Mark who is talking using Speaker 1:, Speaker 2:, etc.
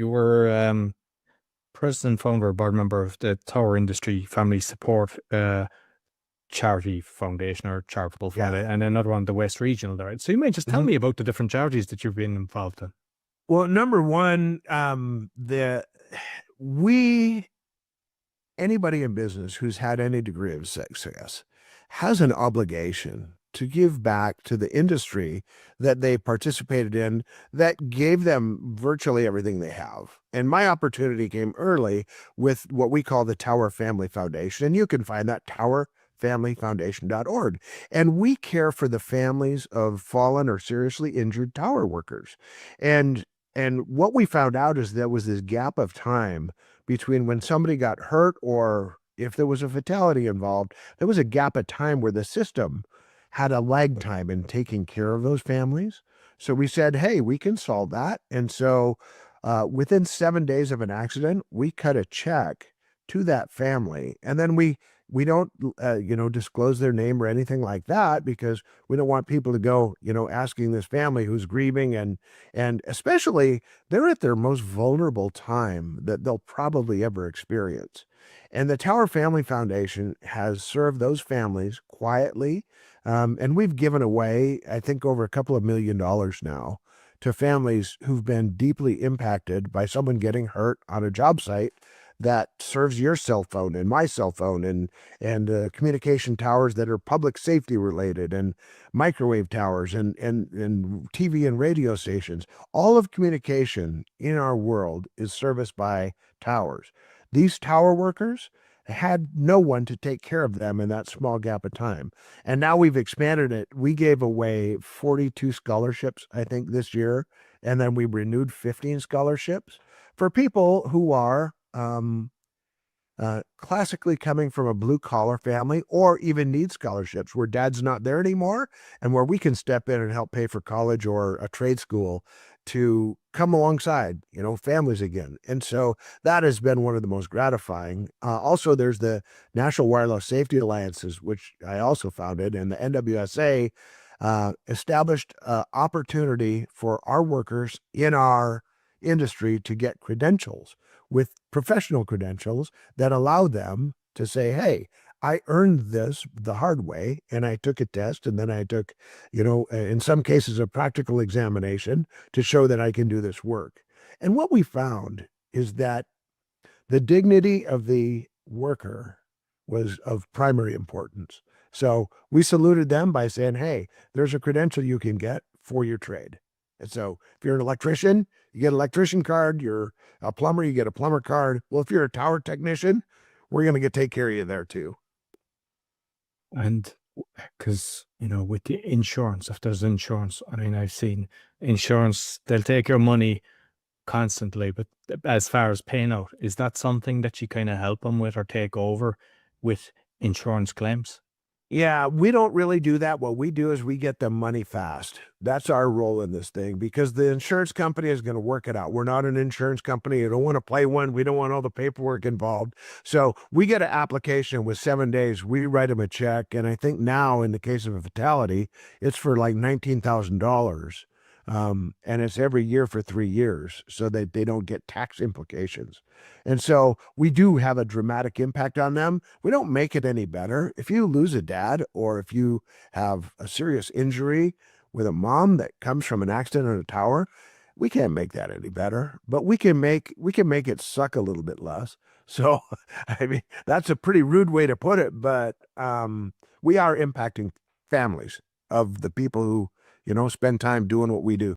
Speaker 1: You were president, founder, board member of the Tower Industry Family Support Charity Foundation or Charitable
Speaker 2: Yeah.
Speaker 1: Foundation, and another one, the West Regional. There. So you may just tell
Speaker 2: Mhm.
Speaker 1: me about the different charities that you've been involved in.
Speaker 2: Well, number one, we anybody in business who's had any degree of success has an obligation to give back to the industry that they participated in that gave them virtually everything they have. And my opportunity came early with what we call the Tower Family Foundation. And you can find that towerfamilyfoundation.org. And we care for the families of fallen or seriously injured tower workers. And and what we found out is there was this gap of time between when somebody got hurt or if there was a fatality involved, there was a gap of time where the system had a lag time in taking care of those families. So we said, hey, we can solve that. And so within 7 days of an accident, we cut a check to that family. And then we don't disclose their name or anything like that because we don't want people to go asking this family who's grieving and especially they're at their most vulnerable time that they'll probably ever experience. And the Tower Family Foundation has served those families quietly. And we've given away, I think, over a couple of $1 million now to families who've been deeply impacted by someone getting hurt on a job site that serves your cell phone and my cell phone and communication towers that are public safety related and microwave towers and TV and radio stations. All of communication in our world is serviced by towers. These tower workers had no one to take care of them in that small gap of time. And now we've expanded it. We gave away 42 scholarships, I think, this year. And then we renewed 15 scholarships for people who are classically coming from a blue collar family or even need scholarships where dad's not there anymore and where we can step in and help pay for college or a trade school to come alongside, families again. And so that has been one of the most gratifying. Also, there's the National Wireless Safety Alliances, which I also founded, and the NWSA established opportunity for our workers in our industry to get credentials with professional credentials that allow them to say, hey, I earned this the hard way and I took a test and then I took, in some cases, a practical examination to show that I can do this work. And what we found is that the dignity of the worker was of primary importance. So we saluted them by saying, hey, there's a credential you can get for your trade. And so if you're an electrician, you get an electrician card. You're a plumber, you get a plumber card. Well, if you're a tower technician, we're going to take care of you there too.
Speaker 1: And because, with the insurance, if there's insurance, I mean, I've seen insurance, they'll take your money constantly, but as far as paying out, is that something that you kind of help them with or take over with insurance claims?
Speaker 2: Yeah, we don't really do that. What we do is we get them money fast. That's our role in this thing because the insurance company is going to work it out. We're not an insurance company. You don't want to play one. We don't want all the paperwork involved. So we get an application with 7 days. We write them a check. And I think now, in the case of a fatality, it's for like $19,000. And it's every year for 3 years so that they don't get tax implications. And so we do have a dramatic impact on them. We don't make it any better. If you lose a dad or if you have a serious injury with a mom that comes from an accident on a tower, we can't make that any better, but we can make it suck a little bit less. So, I mean, that's a pretty rude way to put it, but we are impacting families of the people who, spend time doing what we do.